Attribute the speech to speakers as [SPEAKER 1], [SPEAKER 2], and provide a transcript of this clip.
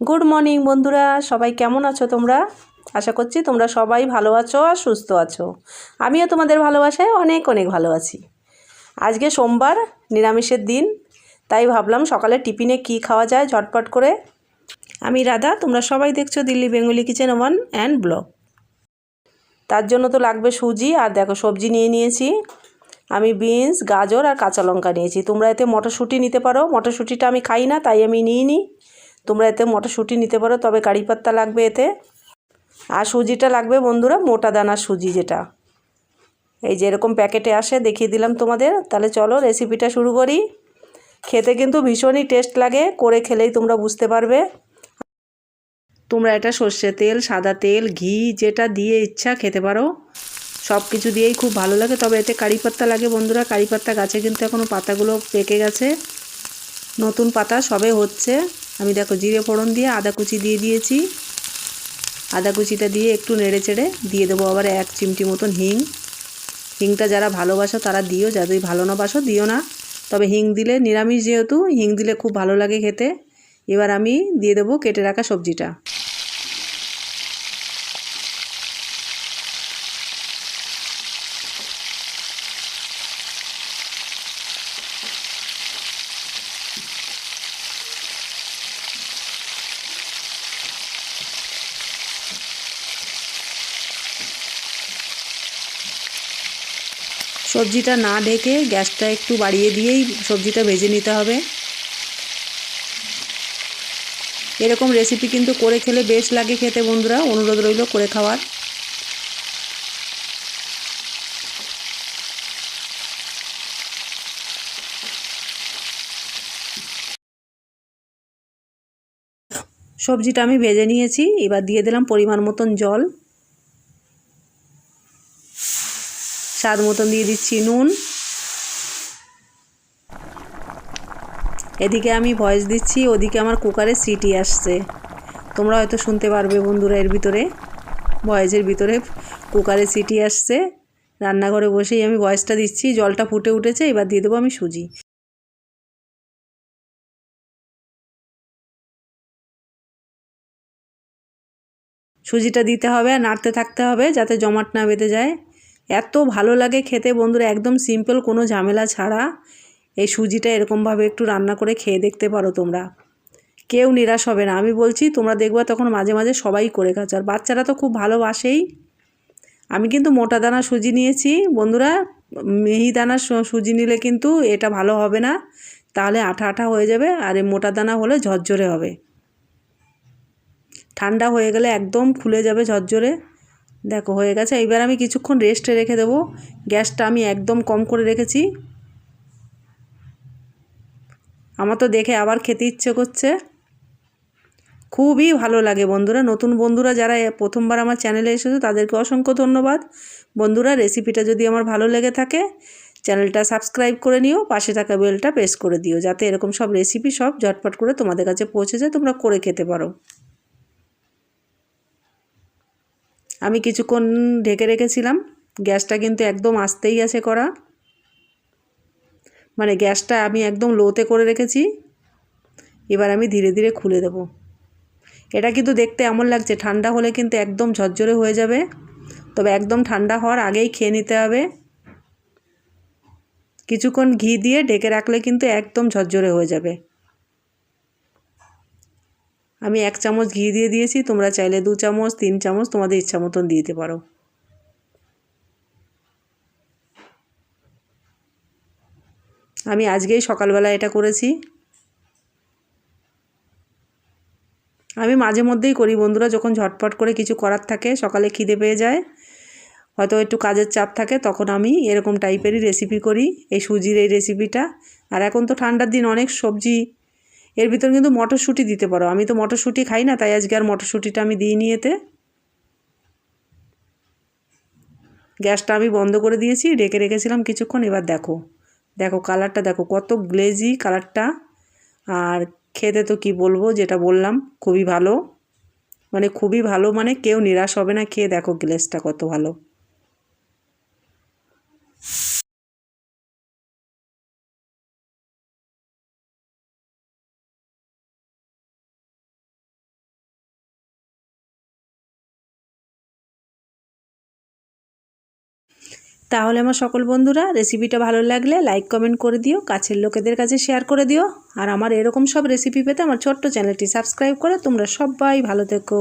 [SPEAKER 1] Good morning বন্ধুরা, সবাই কেমন আছো তোমরা? আশা করছি তোমরা সবাই ভালো আছো আর সুস্থ আছো। আমিও তোমাদের ভালোবাসায় অনেক অনেক ভালো আছি। আজকে সোমবার, নিরামিষের দিন, তাই ভাবলাম সকালে টিফিনে কি খাওয়া যায় ঝটপট করে। আমি রাধা, তোমরা সবাই দেখছো Delhi Bengali kitchen one and blog. তার জন্য তো লাগবে সুজি, আর দেখো সবজি নিয়ে নিয়েছি। আমি বিনস, গাজর আর কাঁচা লঙ্কা নিয়েছি। তোমরা এতে মটরশুঁটি নিতে পারো, মটরশুঁটিটা আমি খাই না তাই আমি নিইনি। তোমরা এতে মটরশুঁটি নিতে পারো, তবে কারি পাত্তা লাগবে এতে। আর সুজিটা লাগবে বন্ধুরা মোটা দানার সুজি, যেটা এই যে এরকম প্যাকেটে আসে, দেখিয়ে দিলাম তোমাদের। তাহলে চলো রেসিপিটা শুরু করি। খেতে কিন্তু ভীষণই টেস্ট লাগে, করে খেলেই তোমরা বুঝতে পারবে। তোমরা এটা সর্ষে তেল, সাদা তেল, ঘি যেটা দিয়ে ইচ্ছা খেতে পারো, সব কিছু দিয়েই খুব ভালো লাগে। তবে এতে কারি পাত্তা লাগে বন্ধুরা। কারি পাত্তা গাছে কিন্তু এখনও পাতাগুলো পেকে গেছে, নতুন পাতা সবে হচ্ছে। আমি দেখো জিরে ফোড়ন দিয়ে আদা কুচি দিয়ে দিয়েছি। আদা কুচিটা দিয়ে একটু নেড়ে চেড়ে দিয়ে দেবো আবার 1 চিমটি মতন হিং। হিংটা যারা ভালোবাসো তারা দিও, যাদের ভালো না বাসো দিও না। তবে হিং দিলে, নিরামিষ যেহেতু, হিং দিলে খুব ভালো লাগে খেতে। এবার আমি দিয়ে দেবো কেটে রাখা সবজিটা। সবজিটা না ঢেকে গ্যাসটা একটু বাড়িয়ে দিয়েই সবজিটা ভেজে নিতে হবে। এরকম রেসিপি কিন্তু করে খেলে বেশ লাগে খেতে বন্ধুরা, অনুরোধ রইল করে খাওয়ার। সবজিটা আমি ভেজে নিয়েছি, এবার দিয়ে দিলাম পরিমাণ মতন জল, স্বাদ মতন দিয়ে দিচ্ছি নুন। এদিকে আমি ভয়েস দিচ্ছি, ওদিকে আমার কুকারে সিটি আসছে। তোমরা হয়তো শুনতে পারবে বন্ধুরা, এর ভিতরে ভয়েসের ভিতরে কুকারে সিটি আসছে। রান্নাঘরে বসেই আমি ভয়েসটা দিচ্ছি। জলটা ফুটে উঠেছে, এবার দিয়ে দেবো আমি সুজি। সুজিটা দিতে হবে আর নাড়তে থাকতে হবে যাতে জমাট না বেঁধে যায়। এত ভালো লাগে খেতে বন্ধুরা, একদম সিম্পল, কোনো ঝামেলা ছাড়া। এই সুজিটা এরকমভাবে একটু রান্না করে খেয়ে দেখতে পারো তোমরা, কেউ নিরাশ হবে না। আমি বলছি, তোমরা দেখবে তখন মাঝে মাঝে সবাই করে খাচ্ছে, আর বাচ্চারা তো খুব ভালোবাসেই। আমি কিন্তু মোটা দানা সুজি নিয়েছি বন্ধুরা। মিহি দানার সুজি নিলে কিন্তু এটা ভালো হবে না, তাহলে আঠা আঠা হয়ে যাবে। আর এই মোটা দানা হলে ঝরঝরে হবে, ঠান্ডা হয়ে গেলে একদম খুলে যাবে ঝরঝরে। দেখো হয়ে গেছে। এইবার আমি কিছুক্ষণ রেস্টে রেখে দেবো। গ্যাসটা আমি একদম কম করে রেখেছি। আমার তো দেখে আবার খেতে ইচ্ছে করছে। খুবই ভালো লাগে বন্ধুরা। নতুন বন্ধুরা যারা প্রথমবার আমার চ্যানেলে এসেছো তাদেরকে অসংখ্য ধন্যবাদ। বন্ধুরা, রেসিপিটা যদি আমার ভালো লেগে থাকে চ্যানেলটা সাবস্ক্রাইব করে নিও, পাশে থাকা বেলটা প্রেস করে দিও, যাতে এরকম সব রেসিপি সব ঝটপট করে তোমাদের কাছে পৌঁছে যায়, তোমরা করে খেতে পারো। আমি কিছুক্ষণ ঢেকে রেখেছিলাম। গ্যাসটা কিন্তু একদম আস্তেই আছে করা, মানে গ্যাসটা আমি একদম লোতে করে রেখেছি। এবার আমি ধীরে ধীরে খুলে দেব। এটা কিন্তু দেখতে এমন লাগছে, ঠান্ডা হলে কিন্তু একদম ঝরঝরে হয়ে যাবে। তবে একদম ঠান্ডা হওয়ার আগেই খেয়ে নিতে হবে। কিছুক্ষণ ঘি দিয়ে ঢেকে রাখলে কিন্তু একদম ঝরঝরে হয়ে যাবে। আমি 1 চামচ ঘি দিয়ে দিয়েছি, তোমরা চাইলে 2 চামচ 3 চামচ তোমাদের ইচ্ছা মতন দিতে পারো। আমি আজকেই সকালবেলা এটা করেছি। আমি মাঝে মধ্যেই করি বন্ধুরা, যখন ঝটপট করে কিছু করার থাকে, সকালে খিদে পেয়ে যায়, হয়তো একটু কাজের চাপ থাকে, তখন আমি এরকম টাইপেরই রেসিপি করি, এই সুজির এই রেসিপিটা। আর এখন তো ঠান্ডার দিন, অনেক সবজি, এর ভিতর কিন্তু মটরশুঁটি দিতে পারো। আমি তো মটরশুঁটি খাই না, তাই আজকে আর মটরশুঁটিটা আমি দিইনি এতে। গ্যাসটা আমি বন্ধ করে দিয়েছি, ঢেকে রেখেছিলাম কিছুক্ষণ। এবার দেখো, দেখো কালারটা দেখো, কত গ্লেজি কালারটা। আর খেতে তো কি বলবো, যেটা বললাম খুবই ভালো, মানে খুবই ভালো, মানে কেউ নিরাশ হবে না খেয়ে। দেখো গ্লেজটা কত ভালো। তাহলে আমার সকল বন্ধুরা রেসিপিটা ভালো লাগলে লাইক কমেন্ট করে দিও, কাছের লোকেদের কাছে শেয়ার করে দিও। আর আমার এরকম সব রেসিপি পেতে আমার ছোট্ট চ্যানেলটি সাবস্ক্রাইব করে তোমরা সবাই ভালো থেকো।